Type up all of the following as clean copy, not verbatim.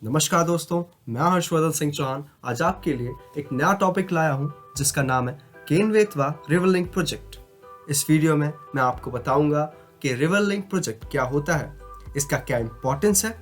नमस्कार दोस्तों, मैं हर्षवर्धन सिंह चौहान आज आपके लिए एक नया टॉपिक लाया हूं जिसका नाम है Ken Betwa river link project. इस वीडियो में मैं आपको बताऊंगा कि रिवर लिंक प्रोजेक्ट क्या होता है, इसका क्या इंपॉर्टेंस है,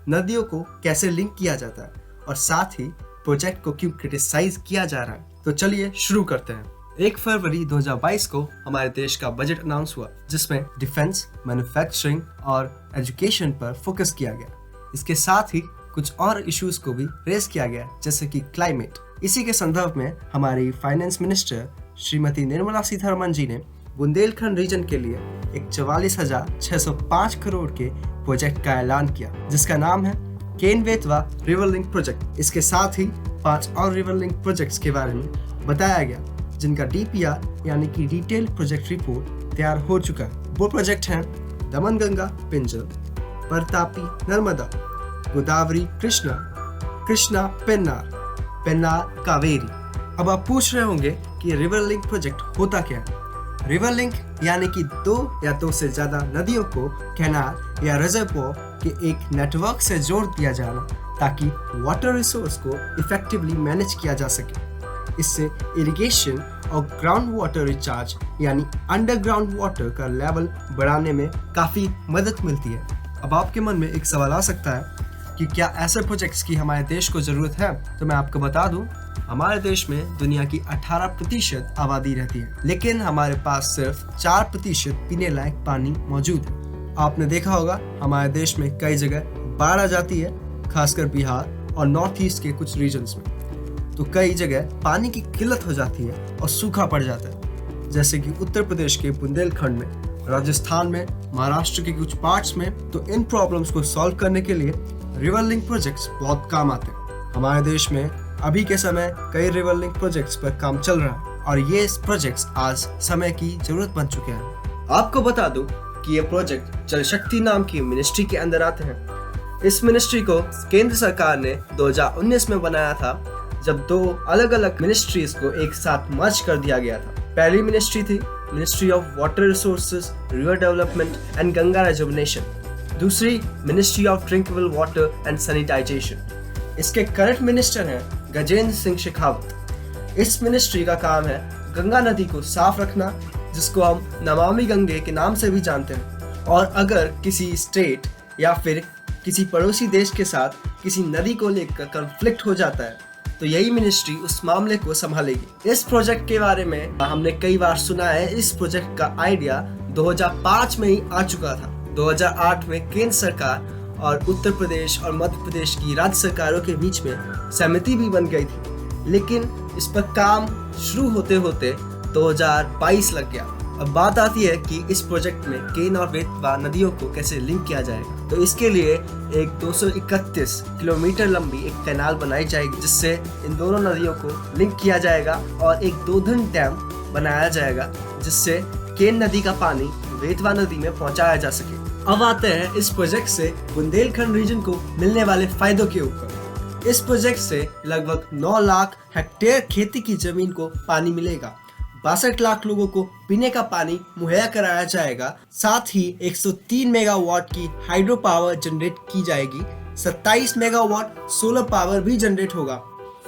नदियों को कैसे लिंक किया जाता है और साथ ही प्रोजेक्ट को क्यों क्रिटिसाइज किया जा रहा है। तो चलिए शुरू करते हैं। 1 फरवरी 2022 को हमारे देश का बजट अनाउंस हुआ जिसमें डिफेंस, मैन्युफैक्चरिंग और एजुकेशन पर फोकस किया गया। इसके साथ ही कुछ और इश्यूज को भी रेज किया गया जैसे कि क्लाइमेट। इसी के संदर्भ में हमारी फाइनेंस मिनिस्टर श्रीमती निर्मला सीतारमण जी ने बुंदेलखंड रीजन के लिए एक 44,605 करोड़ के प्रोजेक्ट का ऐलान किया जिसका नाम है Ken Betwa river link project. इसके साथ ही 5 और रिवर लिंक प्रोजेक्ट्स के बारे में बताया गया जिनका DPR यानी कि डिटेल प्रोजेक्ट रिपोर्ट तैयार हो चुका है। वो प्रोजेक्ट हैं दमनगंगा पिंजर, परतापी नर्मदा, गोदावरी कृष्णा, कृष्णा पेन्नार, पेन्नार कावेरी। अब आप पूछ रहे होंगे कि रिवर लिंक प्रोजेक्ट होता क्या है। रिवर लिंक यानी कि 2 या 2 से ज्यादा नदियों को कैनाल या रिजर्वोयर के एक नेटवर्क से जोड़ दिया जाना ताकि वाटर रिसोर्स को इफेक्टिवली मैनेज किया जा सके। इससे इरिगेशन और ग्राउंड वाटर रिचार्ज यानी अंडरग्राउंड वाटर का लेवल बढ़ाने में काफी मदद मिलती है। अब आपके मन में एक सवाल आ सकता है कि क्या ऐसे प्रोजेक्ट्स की हमारे देश को जरूरत है। तो मैं आपको बता दूं, हमारे देश में दुनिया की 18% आबादी रहती है, लेकिन हमारे पास सिर्फ 4% पीने लायक पानी मौजूद है। आपने देखा होगा हमारे देश में कई जगह बाढ़ आ जाती है, खासकर बिहार और नॉर्थ ईस्ट के कुछ रीजन्स में। तो कई जगह पानी की किल्लत हो जाती है और सूखा पड़ जाता है, जैसे कि उत्तर प्रदेश के बुंदेलखंड में, राजस्थान में, महाराष्ट्र के कुछ पार्ट्स में। तो इन प्रॉब्लम्स को सॉल्व करने के लिए रिवर लिंक प्रोजेक्ट्स बहुत काम आते हैं। हमारे देश में अभी के समय कई रिवर लिंक प्रोजेक्ट्स पर काम चल रहा है और ये प्रोजेक्ट्स आज समय की जरूरत बन चुके हैं। आपको बता दूं कि ये प्रोजेक्ट जल शक्ति नाम की मिनिस्ट्री के अंदर आते हैं। इस मिनिस्ट्री को केंद्र सरकार ने 2019 में बनाया था, जब 2 अलग अलग मिनिस्ट्रीज को एक साथ मर्ज कर दिया गया था। पहली मिनिस्ट्री थी ministry of water resources, river development and Ganga rejuvenation. दूसरी ministry of drinkable water and sanitization. इसके करंट मिनिस्टर हैं गजेंद्र सिंह शेखावत। इस मिनिस्ट्री का काम है गंगा नदी को साफ रखना, जिसको हम नमामि गंगे के नाम से भी जानते हैं। और अगर किसी स्टेट या फिर किसी पड़ोसी देश के साथ किसी नदी को लेकर कॉन्फ्लिक्ट हो जाता है तो यही मिनिस्ट्री उस मामले को संभालेगी। इस प्रोजेक्ट के बारे में हमने कई बार सुना है। इस प्रोजेक्ट का आइडिया 2005 में ही आ चुका था। 2008 में केंद्र सरकार और उत्तर प्रदेश और मध्य प्रदेश की राज्य सरकारों के बीच में सहमति भी बन गई थी, लेकिन इस पर काम शुरू होते होते 2022 लग गया। अब बात आती है कि इस प्रोजेक्ट में केन और बेतवा नदियों को कैसे लिंक किया जाएगा। तो इसके लिए एक 231 किलोमीटर लंबी एक कैनाल बनाई जाएगी जिससे इन दोनों नदियों को लिंक किया जाएगा और एक 2 धन डैम बनाया जाएगा जिससे केन नदी का पानी बेतवा नदी में पहुंचाया जा सके। अब आते हैं इस प्रोजेक्ट से बुंदेलखंड रीजन को मिलने वाले फायदों के ऊपर। इस प्रोजेक्ट से लगभग 9 लाख हेक्टेयर खेती की जमीन को पानी मिलेगा, 62 लाख लोगों को पीने का पानी मुहैया कराया जाएगा, साथ ही 103 मेगावाट की हाइड्रो पावर जनरेट की जाएगी, 27 मेगावाट सोलर पावर भी जनरेट होगा।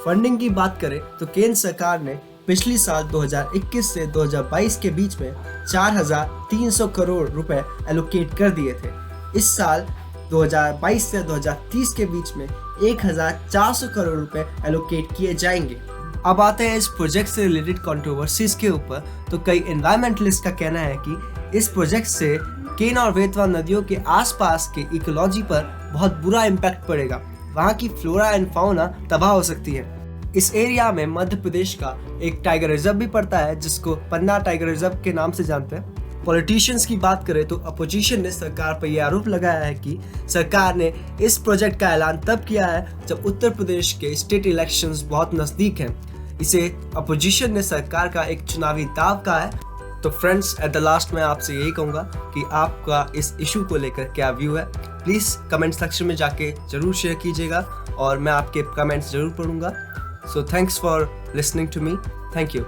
फंडिंग की बात करें तो केंद्र सरकार ने पिछली साल 2021 से 2022 के बीच में 4,300 करोड़ रुपए एलोकेट कर दिए थे। इस साल 2022 से 2030 के बीच में 1,400 करोड़ रुपए एलोकेट किए जाएंगे। अब आते हैं इस प्रोजेक्ट से रिलेटेड कंट्रोवर्सीज के ऊपर। तो कई एनवायरमेंटलिस्ट का कहना है कि इस प्रोजेक्ट से केन और बेतवा नदियों के आसपास के इकोलॉजी पर बहुत बुरा इम्पैक्ट पड़ेगा। वहाँ की फ्लोरा एंड फाउना तबाह हो सकती है। इस एरिया में मध्य प्रदेश का एक टाइगर रिजर्व भी पड़ता है जिसको पन्ना टाइगर रिजर्व के नाम से जानते हैं। पॉलिटिशियंस की बात करें तो अपोजिशन ने सरकार पर यह आरोप लगाया है कि सरकार ने इस प्रोजेक्ट का ऐलान तब किया है जब उत्तर प्रदेश के स्टेट इलेक्शंस बहुत नजदीक हैं। इसे अपोजिशन ने सरकार का एक चुनावी दाव कहा है। तो फ्रेंड्स, एट द लास्ट मैं आपसे यही कहूँगा कि आपका इस इशू को लेकर क्या व्यू है, प्लीज़ कमेंट सेक्शन में जाके जरूर शेयर कीजिएगा और मैं आपके कमेंट्स जरूर पढ़ूंगा। So thanks for listening to me. Thank you.